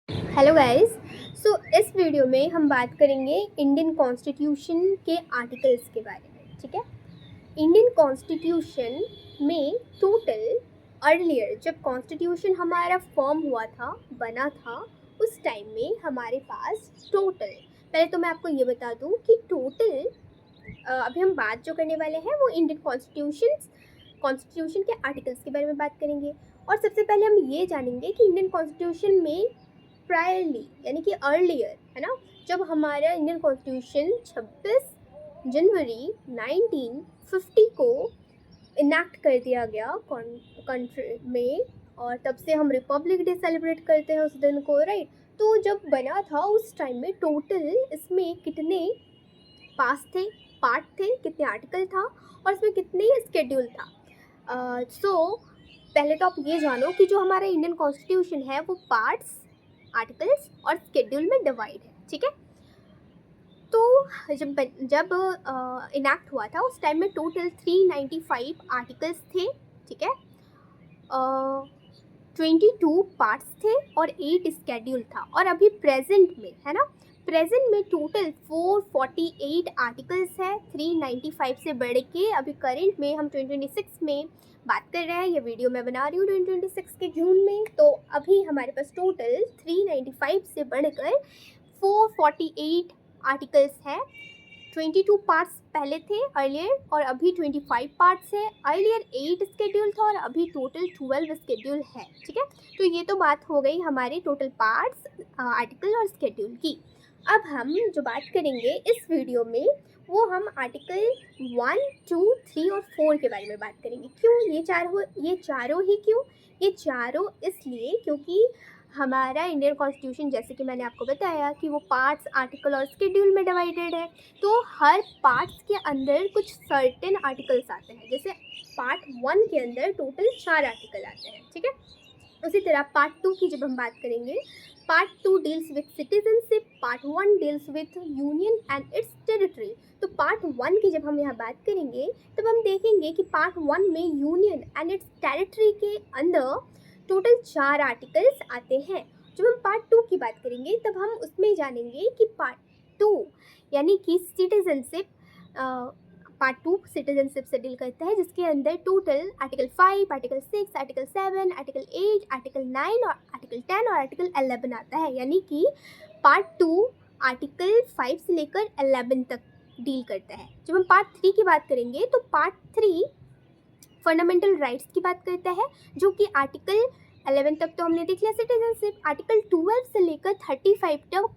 Hello guys. इस video में हम बात करेंगे इंडियन कॉन्स्टिट्यूशन के आर्टिकल्स के बारे में। ठीक है। इंडियन कॉन्स्टिट्यूशन में टोटल अर्लियर जब कॉन्स्टिट्यूशन हमारा फॉर्म हुआ था, बना था, उस टाइम में हमारे पास टोटल, पहले तो मैं आपको ये बता दूं कि टोटल अभी हम बात जो करने वाले हैं वो इंडियन कॉन्स्टिट्यूशन के आर्टिकल्स के बारे में बात करेंगे। और सबसे पहले हम ये जानेंगे कि इंडियन कॉन्स्टिट्यूशन में प्रायरली यानी कि अर्लियर है ना, जब हमारा इंडियन कॉन्स्टिट्यूशन 26 जनवरी 1950 को इनैक्ट कर दिया गया कंट्री में, और तब से हम रिपब्लिक डे सेलिब्रेट करते हैं उस दिन को, राइट। तो जब बना था उस टाइम में टोटल इसमें कितने पार्ट थे, कितने आर्टिकल था और इसमें कितने स्केड्यूल था। पहले तो आप ये जानो कि जो हमारा इंडियन कॉन्स्टिट्यूशन है वो पार्ट्स, आर्टिकल्स और स्केड्यूल में डिवाइड है। ठीक है। तो जब इनैक्ट हुआ था उस टाइम में टोटल 395 आर्टिकल्स थे। ठीक है। 22 पार्ट्स थे और 8 स्केड्यूल था। और अभी प्रेजेंट में है ना, प्रेजेंट में टोटल 448 आर्टिकल्स है, 395 से बढ़ के। अभी करंट में हम 2026 में बात कर रहे हैं, ये वीडियो मैं बना रही हूँ 2026 के जून में। तो अभी हमारे पास टोटल 395 से बढ़कर 448 आर्टिकल्स है। 22 पार्ट्स पहले थे अर्लियर और अभी 25 पार्ट्स है। अर्लियर 8 स्केड्यूल था और अभी टोटल 12 स्केड्यूल है। ठीक है। तो ये तो बात हो गई हमारी टोटल पार्ट्स, आर्टिकल और स्केड्यूल की। अब हम जो बात करेंगे इस वीडियो में वो हम आर्टिकल 1, 2, 3 और 4 के बारे में बात करेंगे। क्यों ये चारों ही क्यों? ये चारों इसलिए क्योंकि हमारा इंडियन कॉन्स्टिट्यूशन, जैसे कि मैंने आपको बताया कि वो पार्ट्स, आर्टिकल और स्केड्यूल में डिवाइडेड है। तो हर पार्ट्स के अंदर कुछ सर्टेन आर्टिकल्स आते हैं। जैसे पार्ट 1 के अंदर टोटल 4 आर्टिकल आते हैं। ठीक है। उसी तरह पार्ट 2 की जब हम बात करेंगे, part 2 deals with citizenship, part 1 deals with union and its territory. तो पार्ट 1 की जब हम यहाँ बात करेंगे तब हम देखेंगे कि पार्ट 1 में यूनियन एंड इट्स टेरिटरी के अंदर टोटल 4 आर्टिकल्स आते हैं। जब हम पार्ट 2 की बात करेंगे तब हम उसमें जानेंगे कि पार्ट 2 यानी कि सिटीजनशिप, पार्ट 2 सिटीजनशिप से डील करता है, जिसके अंदर total article 5, article 6, article 7, article 8, article 9 और आर्टिकल 10 और आर्टिकल 11 आता है। यानी कि पार्ट 2 आर्टिकल 5 से लेकर 11 तक डील करता है। जब हम पार्ट 3 की बात करेंगे तो पार्ट 3 फंडामेंटल राइट्स की बात करता है, जो कि आर्टिकल 11 तक तो हमने देख लिया सिटीजनशिप। आर्टिकल 12 से लेकर 35 तक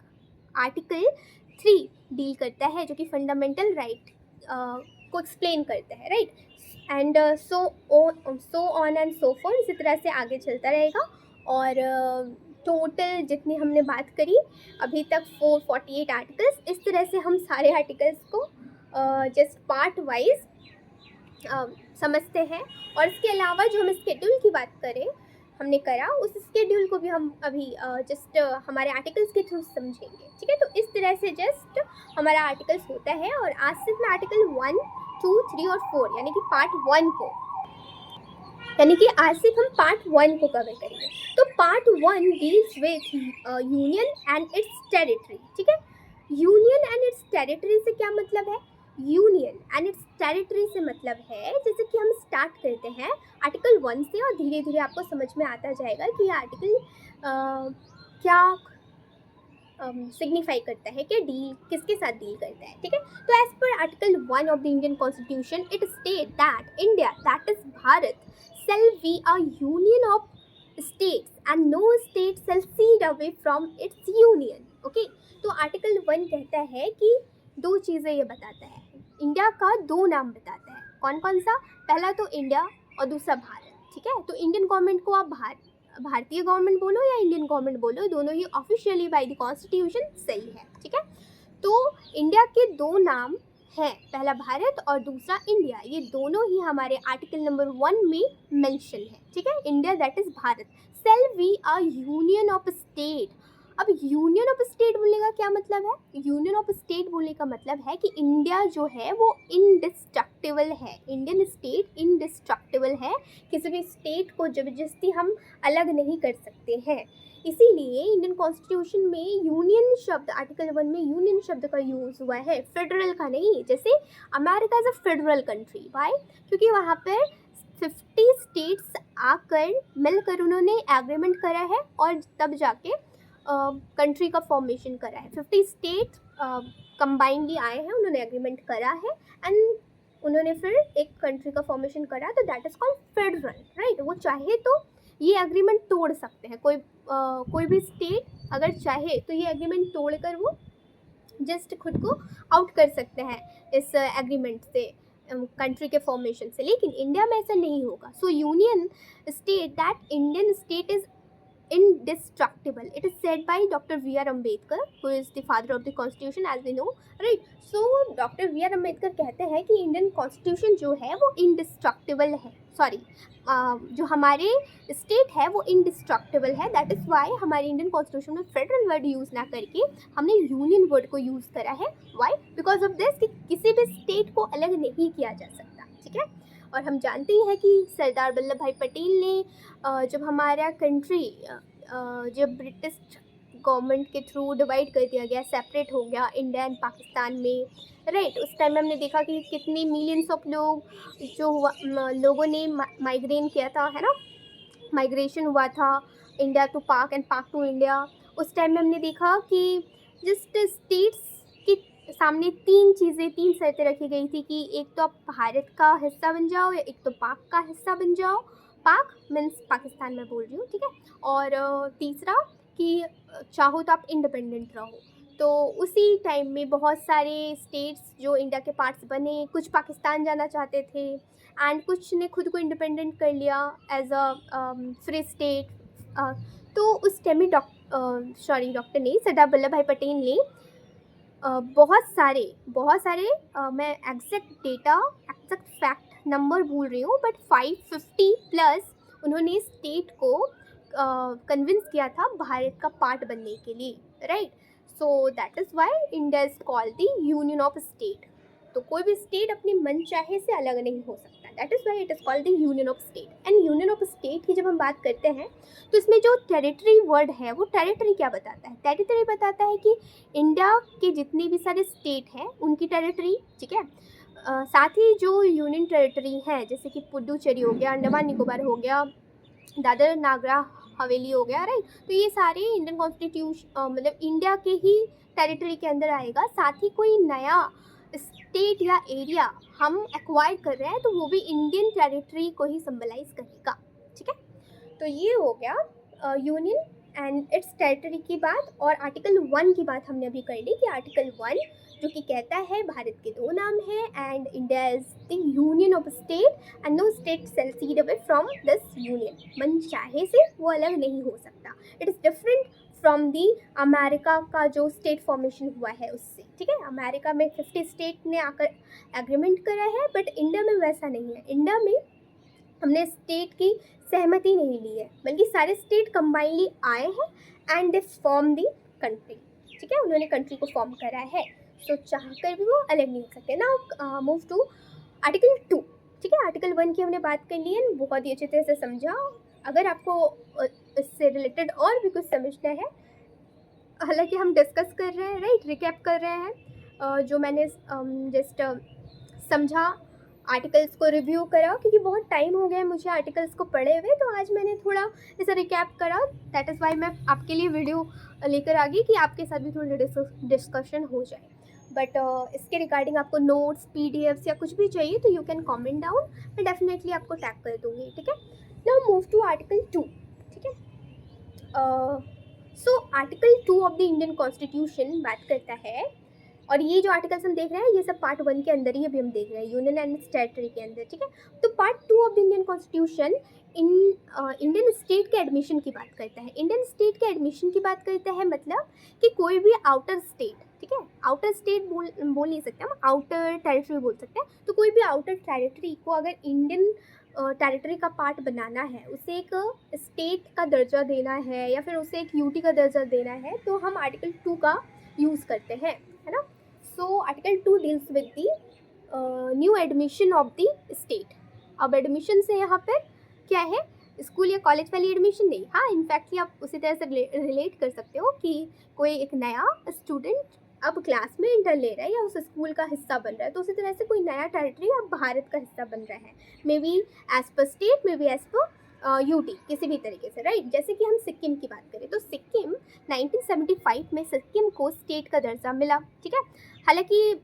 आर्टिकल 3 डील करता है, जो कि फंडामेंटल राइट को एक्सप्लेन करता है, right. And so on and so for, इसी तरह से आगे चलता रहेगा। और टोटल जितनी हमने बात करी अभी तक 448 आर्टिकल्स, इस तरह से हम सारे आर्टिकल्स को जस्ट पार्ट वाइज समझते हैं। और इसके अलावा जो हम स्केड्यूल की बात करें, हमने करा, उस स्केड्यूल को भी हम अभी जस्ट हमारे आर्टिकल्स के थ्रू समझेंगे। ठीक है। तो इस तरह से जस्ट हमारा आर्टिकल्स होता है। और आज सिर्फ मैं आर्टिकल 1, 2, 3 और 4 यानी कि पार्ट 1 को, यानी कि आज सिर्फ हम पार्ट 1 को कवर करेंगे। तो part 1 deals with union and its territory. ठीक है। यूनियन एंड इट्स टेरिटरी से क्या मतलब है? यूनियन एंड इट्स टेरिटरी से मतलब है, जैसे कि हम स्टार्ट करते हैं आर्टिकल 1 से और धीरे धीरे आपको समझ में आता जाएगा कि ये आर्टिकल क्या सिग्निफाई करता है, क्या डील किसके साथ डील करता है। ठीक है। तो एज पर article 1 of the Indian constitution it state that India, that is Bharat, shall be a union of states and no state shall cede away from its union. Okay? तो आर्टिकल 1 कहता है कि दो चीज़ें ये बताता है, इंडिया का दो नाम बताता है। कौन कौन सा? पहला तो इंडिया और दूसरा भारत। ठीक है। तो इंडियन गवर्नमेंट को आप भारतीय गवर्नमेंट बोलो या इंडियन गवर्नमेंट बोलो, दोनों ही ऑफिशियली बाय द कॉन्स्टिट्यूशन सही है। ठीक है। तो इंडिया के दो नाम है, पहला भारत और दूसरा इंडिया, ये दोनों ही हमारे आर्टिकल नंबर 1 में मेंशन है। ठीक है। India that is Bharat, shall be a union of state. अब यूनियन ऑफ स्टेट बोलने का क्या मतलब है? यूनियन ऑफ स्टेट बोलने का मतलब है कि इंडिया जो है वो इनडिस्ट्रक्टिबल है, इंडियन स्टेट इनडिस्ट्रक्टिबल है, किसी भी स्टेट को जबरदस्ती हम अलग नहीं कर सकते हैं। इसीलिए इंडियन कॉन्स्टिट्यूशन में यूनियन शब्द, आर्टिकल 1 में यूनियन शब्द का यूज़ हुआ है, फेडरल का नहीं। जैसे America is a federal country, why? क्योंकि वहाँ पर 50 स्टेट्स आकर मिलकर उन्होंने एग्रीमेंट करा है और तब जाके कंट्री का फॉर्मेशन करा है। 50 स्टेट कंबाइंडली आए हैं, उन्होंने एग्रीमेंट करा है एंड उन्होंने फिर एक कंट्री का फॉर्मेशन करा, तो that is called federal, right. वो चाहे तो ये एग्रीमेंट तोड़ सकते हैं, कोई भी स्टेट अगर चाहे तो ये एग्रीमेंट तोड़कर वो जस्ट खुद को आउट कर सकते हैं इस एग्रीमेंट से, कंट्री के फॉर्मेशन से। लेकिन इंडिया में ऐसा नहीं होगा। सो union state that Indian state is indestructible. It is said by Dr. V.R. Ambedkar, who is the father of the Constitution, as we know, right? So Dr. V.R. Ambedkar कहते हैं कि Indian constitution जो है वो indestructible है, sorry जो हमारे state है वो indestructible है। दैट इज़ वाई हमारे इंडियन कॉन्स्टिट्यूशन में फेडरल वर्ड यूज़ ना करके हमने यूनियन वर्ड को यूज़ करा है। वाई? बिकॉज ऑफ दिस कि किसी भी स्टेट को अलग नहीं किया जा सकता, ठीक है। और हम जानते ही हैं कि सरदार वल्लभ भाई पटेल ने जब हमारा कंट्री जब ब्रिटिश गवर्नमेंट के थ्रू डिवाइड कर दिया गया, सेपरेट हो गया इंडिया एंड पाकिस्तान में, राइट, उस टाइम में हमने देखा कि कितनी मिलियंस ऑफ लोग लोगों ने माइग्रेन किया था, है ना, माइग्रेशन हुआ था इंडिया टू पाक एंड पाक टू इंडिया। उस टाइम में हमने देखा कि जस्ट स्टेट्स की सामने तीन शर्तें रखी गई थी कि एक तो आप भारत का हिस्सा बन जाओ, या एक तो पाक का हिस्सा बन जाओ, पाक मीन्स पाकिस्तान में बोल रही हूँ, ठीक है, और तीसरा कि चाहो तो आप इंडिपेंडेंट रहो। तो उसी टाइम में बहुत सारे स्टेट्स जो इंडिया के पार्ट्स बने, कुछ पाकिस्तान जाना चाहते थे एंड कुछ ने खुद को इंडिपेंडेंट कर लिया एज अ फ्री स्टेट। तो उस टाइम में डॉक्टर ने, सरदार वल्लभ भाई पटेल ने बहुत सारे मैं एग्जैक्ट फैक्ट नंबर भूल रही हूँ, बट 550 प्लस उन्होंने स्टेट को कन्विंस किया था भारत का पार्ट बनने के लिए, right. So that is why India is called the union of state. तो कोई भी स्टेट अपनी मन चाहे से अलग नहीं हो सकता, that is why it is called the union of state. And union of state की जब हम बात करते हैं तो इसमें जो टेरिटरी वर्ड है, वो टेरिटरी क्या बताता है? टेरिटरी बताता है कि इंडिया के जितने भी सारे स्टेट हैं उनकी टेरिटरी, ठीक है। साथ ही जो यूनियन टेरिटरी हैं, जैसे कि पुडुचेरी हो गया, अंडमान निकोबार हो गया, दादर नागर हवेली हो गया, राइट, तो ये सारे इंडियन कॉन्स्टिट्यूशन मतलब इंडिया के ही टेरिटरी के अंदर आएगा। साथ ही कोई नया स्टेट या एरिया हम एक्वायर कर रहे हैं तो वो भी इंडियन टेरिटरी को ही सिंबलाइज करेगा, ठीक है। तो ये हो गया यूनियन एंड इट्स टेरिटरी की बात। और आर्टिकल 1 की बात हमने अभी कर ली कि आर्टिकल 1 जो कि कहता है भारत के दो नाम हैं and India is the union of state and no state shall secede away from this union. मन चाहे से वो अलग नहीं हो सकता। It is different from the America का जो स्टेट फॉर्मेशन हुआ है उससे, ठीक है। अमेरिका में 50 स्टेट ने आकर एग्रीमेंट करा है, बट इंडिया में वैसा नहीं है। इंडिया में हमने स्टेट की सहमति नहीं ली है, बल्कि सारे स्टेट कंबाइनली आए हैं and they form the country, ठीक है, उन्होंने कंट्री को फॉर्म करा है। सो चाह कर भी वो अलग नहीं हो सकते। ना मूव टू आर्टिकल 2, ठीक है। आर्टिकल 1 की हमने बात कर ली है, बहुत ही अच्छी तरह से समझा। अगर आपको इससे रिलेटेड और भी कुछ समझना है, हालांकि हम डिस्कस कर रहे हैं, राइट, रिकैप कर रहे हैं जो मैंने जस्ट समझा, आर्टिकल्स को रिव्यू करा, क्योंकि बहुत टाइम हो गया मुझे आर्टिकल्स को पढ़े हुए, तो आज मैंने थोड़ा इसे रिकैप करा। दैट इज़ वाई मैं आपके लिए वीडियो लेकर आ गई कि आपके साथ भी थोड़ी डिस्कशन हो जाए। बट इसके रिगार्डिंग आपको नोट्स, PDFs या कुछ भी चाहिए तो यू कैन कमेंट डाउन, मैं डेफिनेटली आपको टैग कर दूँगी, ठीक है। नाउ मूव टू आर्टिकल 2, ठीक है। So article 2 of the Indian constitution बात करता है, और ये जो आर्टिकल्स हम देख रहे हैं ये सब पार्ट 1 के अंदर ही अभी हम देख रहे हैं, यूनियन एंड टेरिटरी के अंदर, ठीक है। तो part 2 of the Indian constitution Indian state के एडमिशन की बात करता है। इंडियन स्टेट के एडमिशन की बात करता है, मतलब कि कोई भी आउटर स्टेट, ठीक है, आउटर स्टेट बोल नहीं सकते हम, आउटर टेरिटरी बोल सकते हैं। तो कोई भी आउटर टेरिटरी को अगर इंडियन टेरिटरी का पार्ट बनाना है, उसे एक स्टेट का दर्जा देना है या फिर उसे एक यूटी का दर्जा देना है, तो हम आर्टिकल 2 का यूज़ करते हैं, है ना। So article 2 deals with the new admission of the state. अब एडमिशन से यहाँ पर क्या है, स्कूल या कॉलेज वाली एडमिशन नहीं। हाँ, इनफैक्टली आप उसी तरह से रिलेट कर सकते हो कि कोई एक नया स्टूडेंट अब क्लास में इंटर ले रहा है या उस स्कूल का हिस्सा बन रहा है, तो उसी तरह से कोई नया टेरिटरी अब भारत का हिस्सा बन रहा है, may be as per state, may be as per UT, किसी भी तरीके से, राइट। जैसे कि हम सिक्किम की बात करें तो सिक्किम 1975 में सिक्किम को स्टेट का दर्जा मिला, ठीक है। हालांकि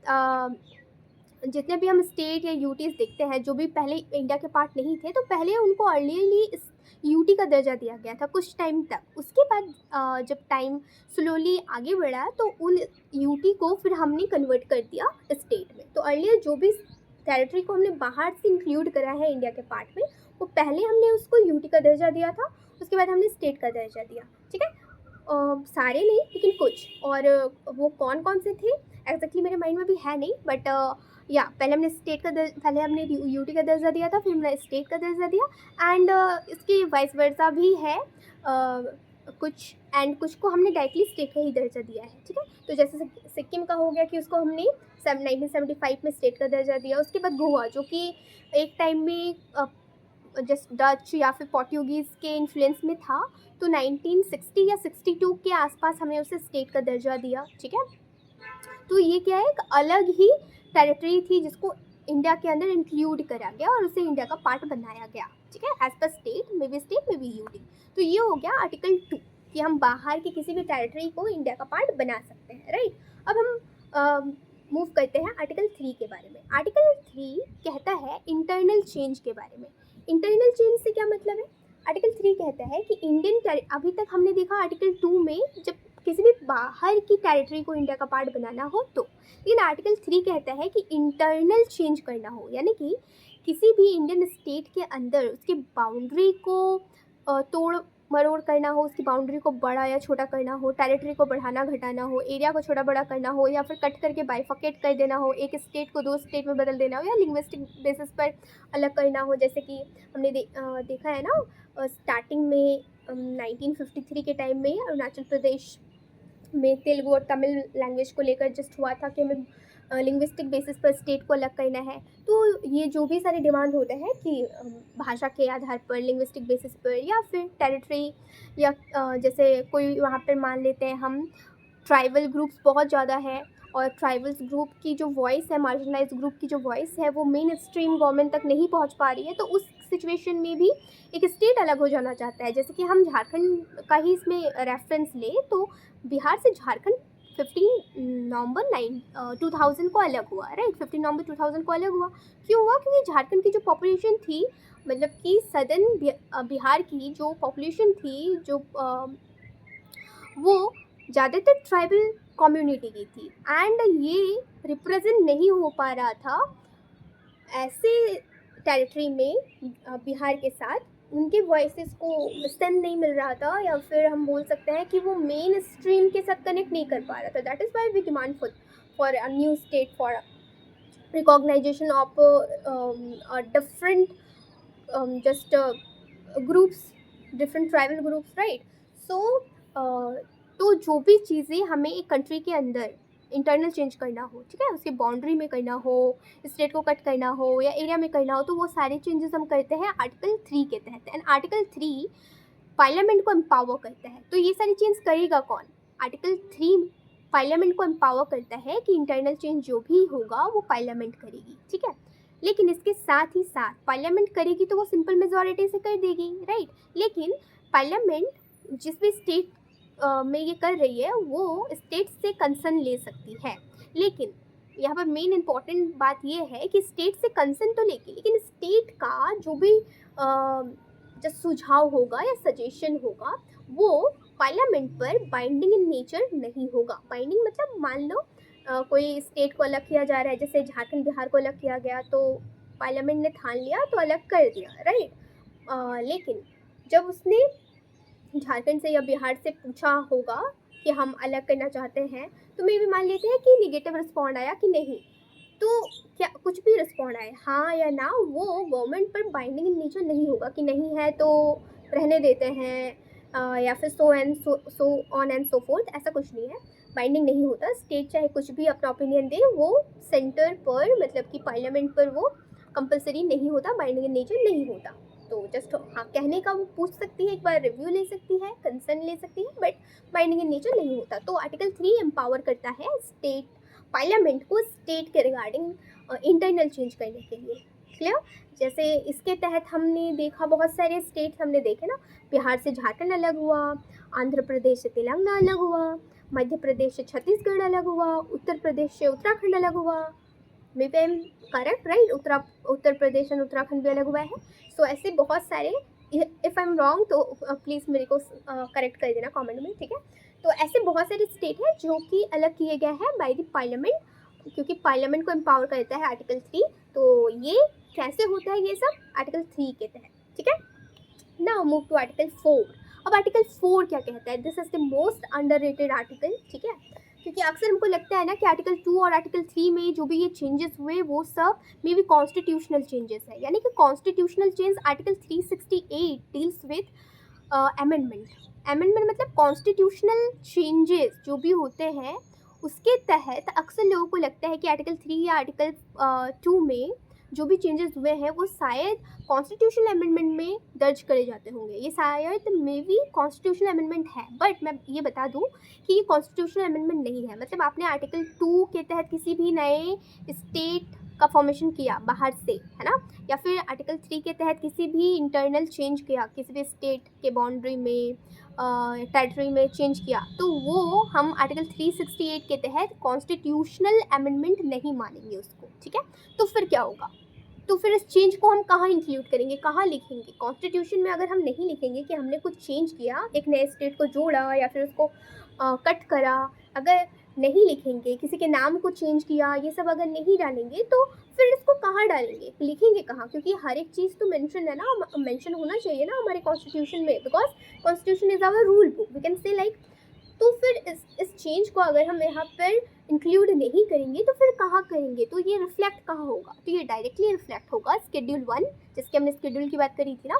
जितने भी हम स्टेट या यूटीज देखते हैं जो भी पहले इंडिया के पार्ट नहीं थे, तो पहले उनको अर्लीली यूटी का दर्जा दिया गया था कुछ टाइम तक। उसके बाद जब टाइम स्लोली आगे बढ़ा तो उन यूटी को फिर हमने कन्वर्ट कर दिया स्टेट में। तो अर्लियर जो भी टेरिटरी को हमने बाहर से इंक्लूड करा है इंडिया के पार्ट में, वो पहले हमने उसको यूटी का दर्जा दिया था, उसके बाद हमने स्टेट का दर्जा दिया, ठीक है। सारे नहीं लेकिन कुछ, और वो कौन कौन से थे एग्जैक्टली मेरे माइंड में भी है नहीं, बट या पहले हमने पहले हमने यूटी का दर्जा दिया था, फिर हमने स्टेट का दर्जा दिया, एंड इसकी वाइस वर्सा भी है, कुछ कुछ को हमने डायरेक्टली स्टेट का ही दर्जा दिया है, ठीक है। तो जैसे सिक्किम का हो गया कि उसको हमने 1975 में स्टेट का दर्जा दिया। उसके बाद गोवा, जो कि एक टाइम में जस्ट डच या फिर पोर्टुगीज़ के इन्फ्लुएंस में था, तो 1960 या 62 के आसपास हमने उसे स्टेट का दर्जा दिया, ठीक है। तो ये क्या है, एक अलग ही टेरिटरी थी जिसको इंडिया के अंदर इंक्लूड करा गया और उसे इंडिया का पार्ट बनाया गया, ठीक है, एज पर स्टेट में भी यूटी। तो ये हो गया आर्टिकल 2 कि हम बाहर की किसी भी टेरिटरी को इंडिया का पार्ट बना सकते हैं, राइट। अब हम मूव करते हैं आर्टिकल 3 के बारे में। आर्टिकल 3 कहता है इंटरनल चेंज के बारे में। इंटरनल चेंज से क्या मतलब है? आर्टिकल 3 कहता है कि अभी तक हमने देखा आर्टिकल 2 में जब किसी भी बाहर की टेरिटरी को इंडिया का पार्ट बनाना हो तो, लेकिन आर्टिकल 3 कहता है कि इंटरनल चेंज करना हो, यानी कि किसी भी इंडियन स्टेट के अंदर उसकी बाउंड्री को तोड़ मरोड़ करना हो, उसकी बाउंड्री को बड़ा या छोटा करना हो, टेरिटरी को बढ़ाना घटाना हो, एरिया को छोटा बड़ा करना हो, या फिर कट करके बाइफकेट कर देना हो, एक स्टेट को 2 स्टेट में बदल देना हो, या लिंग्विस्टिक बेसिस पर अलग करना हो। जैसे कि हमने देखा है ना, स्टार्टिंग में 1953 के टाइम में अरुणाचल प्रदेश में तेलुगु और तमिल लैंग्वेज को लेकर जस्ट हुआ था कि हमें लिंग्विस्टिक बेसिस पर स्टेट को अलग करना है। तो ये जो भी सारे डिमांड होते हैं कि भाषा के आधार पर, लिंग्विस्टिक बेसिस पर, या फिर टेरिटरी, या जैसे कोई वहाँ पर मान लेते हैं हम ट्राइबल ग्रुप्स बहुत ज़्यादा है, और ट्राइबल्स ग्रुप की जो वॉइस है, मार्जिनलाइज ग्रुप की जो वॉइस है, वो मेन स्ट्रीम गवर्नमेंट तक नहीं पहुंच पा रही है, तो उस सिचुएशन में भी एक स्टेट अलग हो जाना चाहता है। जैसे कि हम झारखंड का ही इसमें रेफरेंस लें तो बिहार से झारखंड 15 नवंबर 2000 को अलग हुआ, राइट। 15 नवंबर 2000 को अलग हुआ। क्यों हुआ? क्योंकि झारखंड की जो पॉपुलेशन थी, मतलब कि सदर्न बिहार की जो पॉपुलेशन थी, जो वो ज़्यादातर ट्राइबल कम्युनिटी की थी, एंड ये रिप्रेजेंट नहीं हो पा रहा था ऐसे टेरिटरी में बिहार के साथ, उनके वॉइसेस को स्टैंड नहीं मिल रहा था, या फिर हम बोल सकते हैं कि वो मेन स्ट्रीम के साथ कनेक्ट नहीं कर पा रहा था। That is why we demand for a new state, for recognization of different just groups, different tribal groups, right? So तो जो भी चीज़ें हमें एक कंट्री के अंदर इंटरनल चेंज करना हो, ठीक है, उसकी बाउंड्री में करना हो, स्टेट को कट करना हो, या एरिया में करना हो, तो वो सारे चेंजेस हम करते हैं आर्टिकल 3 के तहत। एंड आर्टिकल 3 पार्लियामेंट को एम्पावर करता है। तो ये सारी चेंज करेगा कौन? आर्टिकल 3 पार्लियामेंट को एम्पावर करता है कि इंटरनल चेंज जो भी होगा वो पार्लियामेंट करेगी, ठीक है। लेकिन इसके साथ ही साथ पार्लियामेंट करेगी तो वो सिंपल मेजॉरिटी से कर देगी, राइट। लेकिन पार्लियामेंट जिस भी स्टेट में ये कर रही है वो स्टेट से कंसर्न ले सकती है, लेकिन यहाँ पर मेन इम्पॉर्टेंट बात ये है कि स्टेट से कंसर्न तो लेगी, लेकिन स्टेट का जो भी जो सुझाव होगा या सजेशन होगा वो पार्लियामेंट पर बाइंडिंग इन नेचर नहीं होगा। बाइंडिंग मतलब मान लो कोई स्टेट को अलग किया जा रहा है, जैसे झारखंड बिहार को अलग किया गया, तो पार्लियामेंट ने ठान लिया तो अलग कर दिया, राइट। लेकिन जब उसने झारखंड से या बिहार से पूछा होगा कि हम अलग करना चाहते हैं, तो मे भी मान लेते हैं कि निगेटिव रिस्पॉन्ड आया कि नहीं, तो क्या कुछ भी रिस्पॉन्ड आए, हाँ या ना, वो गवर्नमेंट पर बाइंडिंग इन नेचर नहीं होगा कि नहीं है तो रहने देते हैं, या फिर so on and so fourth, ऐसा कुछ नहीं है। बाइंडिंग नहीं होता। स्टेट चाहे कुछ भी अपना ओपिनियन दे, वो सेंटर पर मतलब कि पार्लियामेंट पर वो कंपलसरी नहीं होता, बाइंडिंग इन नेचर नहीं होता। तो जस्ट हाँ कहने का वो पूछ सकती है, एक बार रिव्यू ले सकती है, कंसर्न ले सकती है, बट बाइंडिंग इन नेचर नहीं होता। तो आर्टिकल 3 एम्पावर करता है स्टेट पार्लियामेंट को स्टेट के रिगार्डिंग इंटरनल चेंज करने के लिए। क्लियर? जैसे इसके तहत हमने देखा बहुत सारे स्टेट्स हमने देखे ना, बिहार से झारखंड अलग हुआ, आंध्र प्रदेश से तेलंगाना अलग हुआ, मध्य प्रदेश से छत्तीसगढ़ अलग हुआ, उत्तर प्रदेश से उत्तराखंड अलग हुआ। Maybe I am correct right? Uttar Pradesh और उत्तराखंड भी अलग हुआ है। सो ऐसे बहुत सारे, इफ़ आई एम रॉन्ग तो प्लीज़ मेरे को करेक्ट कर देना कमेंट में, ठीक है? तो ऐसे बहुत सारे स्टेट हैं जो कि अलग किए गए हैं बाय द पार्लियामेंट, क्योंकि पार्लियामेंट को एम्पावर करता है आर्टिकल 3। तो ये कैसे होता है ये सब? आर्टिकल 3 के तहत, ठीक है? Now move to article 4। अब आर्टिकल 4 क्या कहता है? This is the most underrated article, ठीक है? क्योंकि अक्सर हमको लगता है ना कि आर्टिकल 2 और आर्टिकल 3 में जो भी ये चेंजेस हुए वो सब मे बी कॉन्स्टिट्यूशनल चेंजेस है, यानी कि constitutional change article 368 deals with amendment. Amendment मतलब कॉन्स्टिट्यूशनल चेंजेस जो भी होते हैं उसके तहत अक्सर लोगों को लगता है कि आर्टिकल 3 या आर्टिकल 2 में जो भी चेंजेस हुए हैं वो शायद कॉन्स्टिट्यूशनल अमेंडमेंट में दर्ज करे जाते होंगे। ये शायद मे बी कॉन्स्टिट्यूशनल अमेंडमेंट है, बट मैं ये बता दूं कि ये कॉन्स्टिट्यूशनल अमेंडमेंट नहीं है। मतलब आपने आर्टिकल 2 के तहत किसी भी नए स्टेट का फॉर्मेशन किया बाहर से, है ना, या फिर आर्टिकल 3 के तहत किसी भी इंटरनल चेंज किया किसी भी स्टेट के बाउंड्री में, टेरिटरी में चेंज किया, तो वो हम आर्टिकल 368 के तहत कॉन्स्टिट्यूशनल अमेंडमेंट नहीं मानेंगे उसको, ठीक है? तो फिर क्या होगा? तो फिर इस चेंज को हम कहाँ इंक्लूड करेंगे, कहाँ लिखेंगे? कॉन्स्टिट्यूशन में अगर हम नहीं लिखेंगे कि हमने कुछ चेंज किया, एक नए स्टेट को जोड़ा या फिर उसको कट करा, अगर नहीं लिखेंगे, किसी के नाम को चेंज किया, ये सब अगर नहीं डालेंगे तो फिर इसको कहाँ डालेंगे, लिखेंगे कहाँ? क्योंकि हर एक चीज़ तो मेंशन है ना, मेंशन होना चाहिए ना हमारे कॉन्स्टिट्यूशन में, because constitution is our rule book, we can say like. तो फिर इस चेंज को अगर हम यहाँ पर इंक्लूड नहीं करेंगे तो फिर कहाँ करेंगे? तो ये रिफ्लेक्ट कहाँ होगा? तो ये डायरेक्टली रिफ्लेक्ट होगा स्केड्यूल 1, जिसके हमने स्केड्यूल की बात करी थी ना।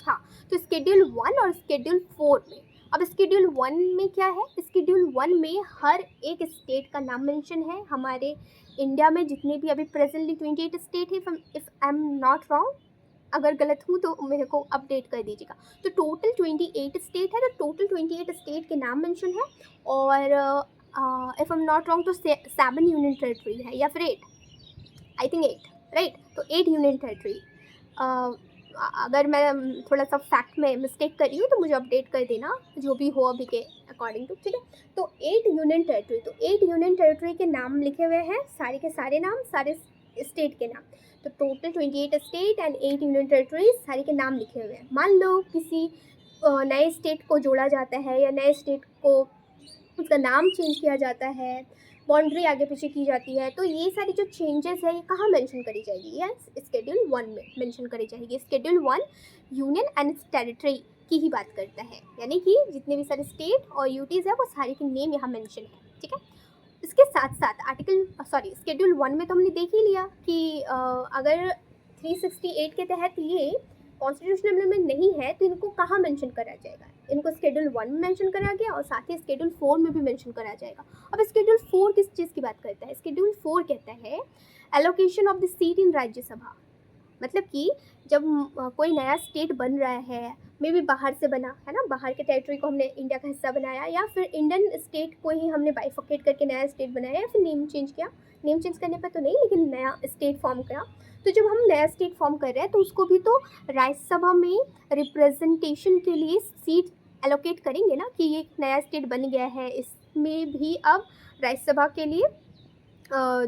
हाँ, तो स्केड्यूल 1 और स्केड्यूल 4 में, अब स्केड्यूल 1 में क्या है? स्केड्यूल 1 में हर एक स्टेट का नाम मेंशन है। हमारे इंडिया में जितने भी अभी प्रेजेंटली 28 स्टेट है, if I am not wrong, अगर गलत हूँ तो मेरे को अपडेट कर दीजिएगा। तो टोटल 28 स्टेट है, तो टोटल 28 स्टेट के नाम मेंशन है, और if I am not wrong तो 7 यूनियन टेरिटरी है या फिर 8, आई थिंक 8, राइट? तो 8 यूनियन टेरिटरी। अगर मैं थोड़ा सा फैक्ट में मिस्टेक कर रही हूँ तो मुझे अपडेट कर देना, जो भी हो अभी के अकॉर्डिंग टू, ठीक है? तो 8 यूनियन टेरिटरी, तो 8 यूनियन टेरिटरी के नाम लिखे हुए हैं, सारे के सारे नाम, सारे स्टेट के नाम। तो total 28 state and 8 union territories, सारे के नाम लिखे हुए हैं। मान लो किसी नए स्टेट को जोड़ा जाता है या नए स्टेट को उसका नाम चेंज किया जाता है, बाउंड्री आगे पीछे की जाती है, तो ये सारी जो चेंजेस है ये कहाँ मेंशन करी जाएगी? यस, स्केड्यूल 1 में मेंशन करी जाएगी। Schedule 1 union and its territory की ही बात करता है, यानी कि जितने भी सारे स्टेट और यूटीज़ है वो सारे के नेम यहाँ मेंशन है, ठीक है? इसके साथ साथ स्केड्यूल 1 में तो हमने देख ही लिया कि अगर 368 के तहत ये कॉन्स्टिट्यूशनल अमेंडमेंट नहीं है तो इनको कहाँ मेंशन करा जाएगा? इनको स्केड्यूल 1 में मेंशन करा गया और साथ ही स्केड्यूल 4 में भी मेंशन करा जाएगा। अब स्केड्यूल 4 किस चीज़ की बात करता है? स्केड्यूल 4 कहता है एलोकेशन ऑफ द सीट इन राज्यसभा। मतलब कि जब कोई नया स्टेट बन रहा है, मे बी बाहर से बना है ना, बाहर के टेरिटरी को हमने इंडिया का हिस्सा बनाया, या फिर इंडियन स्टेट को ही हमने बाइफर्केट करके नया स्टेट बनाया, या फिर नेम चेंज किया। नेम चेंज करने पर तो नहीं, लेकिन नया स्टेट फॉर्म किया। तो जब हम नया स्टेट फॉर्म कर रहे हैं तो उसको भी तो राज्यसभा में रिप्रेजेंटेशन के लिए सीट एलोकेट करेंगे ना, कि ये एक नया स्टेट बन गया है, इसमें भी अब राज्यसभा के लिए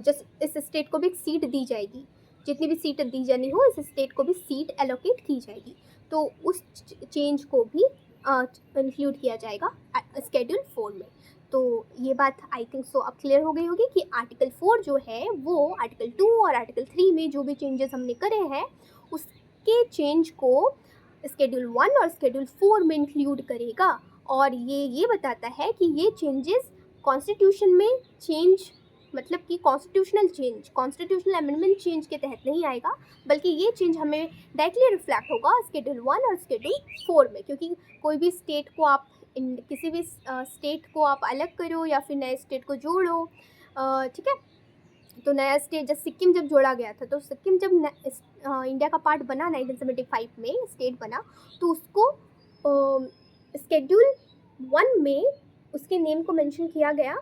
जस्ट इस स्टेट को भी एक सीट दी जाएगी। जितनी भी सीट दी जानी हो इस स्टेट को भी सीट एलोकेट की जाएगी, तो उस चेंज को भी इंक्लूड किया जाएगा स्केड्यूल 4 में। तो ये बात आई थिंक सो अब क्लियर हो गई होगी कि आर्टिकल 4 जो है वो आर्टिकल 2 और आर्टिकल 3 में जो भी चेंजेस हमने करे हैं उसके चेंज को स्केड्यूल 1 और स्केड्यूल 4 में इंक्लूड करेगा। और ये बताता है कि ये चेंजेस कॉन्स्टिट्यूशन में चेंज, मतलब कि कॉन्स्टिट्यूशनल अमेंडमेंट चेंज के तहत नहीं आएगा, बल्कि ये चेंज हमें डायरेक्टली रिफ्लेक्ट होगा स्केड्यूल 1 और स्केड्यूल 4 में। क्योंकि कोई भी स्टेट को आप किसी भी स्टेट को आप अलग करो या फिर नए स्टेट को जोड़ो, ठीक है, तो नया स्टेट जब सिक्किम जब जोड़ा गया था, तो सिक्किम जब इंडिया का पार्ट बना 1975 में स्टेट बना, तो उसको स्केड्यूल 1 में उसके नेम को मेंशन किया गया।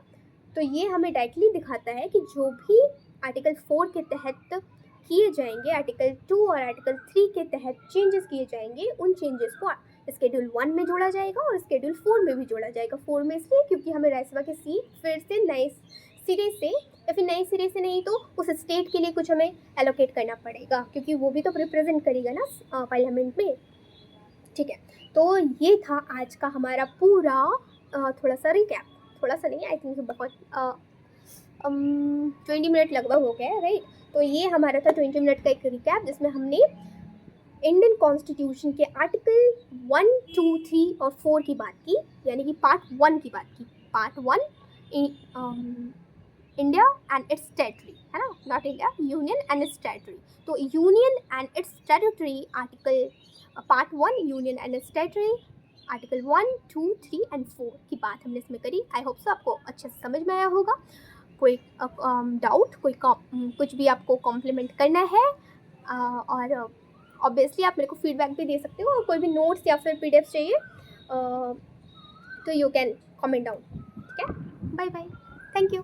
तो ये हमें डायरेक्टली दिखाता है कि जो भी आर्टिकल 4 के तहत किए जाएंगे, आर्टिकल 2 और आर्टिकल 3 के तहत चेंजेस किए जाएंगे, उन चेंजेस को स्केड्यूल 1 में जोड़ा जाएगा और स्केड्यूल 4 में भी जोड़ा जाएगा। 4 में इसलिए क्योंकि हमें राज्यसभा की सीट फिर से नए सिरे से, या फिर नए सिरे से नहीं तो उस स्टेट के लिए कुछ हमें एलोकेट करना पड़ेगा, क्योंकि वो भी तो रिप्रेजेंट करेगा ना पार्लियामेंट में। ठीक है, तो ये था आज का हमारा पूरा थोड़ा सा रिकैप, थोड़ा सा नहीं, आई थिंक बहुत 20 मिनट लगभग हो गया है, राइट। तो ये हमारा था 20 मिनट का एक रिकैप, जिसमें हमने इंडियन कॉन्स्टिट्यूशन के आर्टिकल 1, 2, 3 और 4 की बात की, यानी कि पार्ट 1 की बात की। Part 1 India and its territory, है ना, not India, union and its territory. तो union and its territory article part 1 union and its territory article 1, 2, 3 and 4 की बात हमने इसमें करी। आई होप सो आपको अच्छे से समझ में आया होगा। कोई डाउट, कोई कुछ भी आपको कॉम्प्लीमेंट करना है, और ऑब्वियसली आप मेरे को फीडबैक भी दे सकते हो, और कोई भी नोट्स या फिर पीडीएफ चाहिए तो यू कैन कमेंट डाउन। ठीक है, बाय बाय, थैंक यू।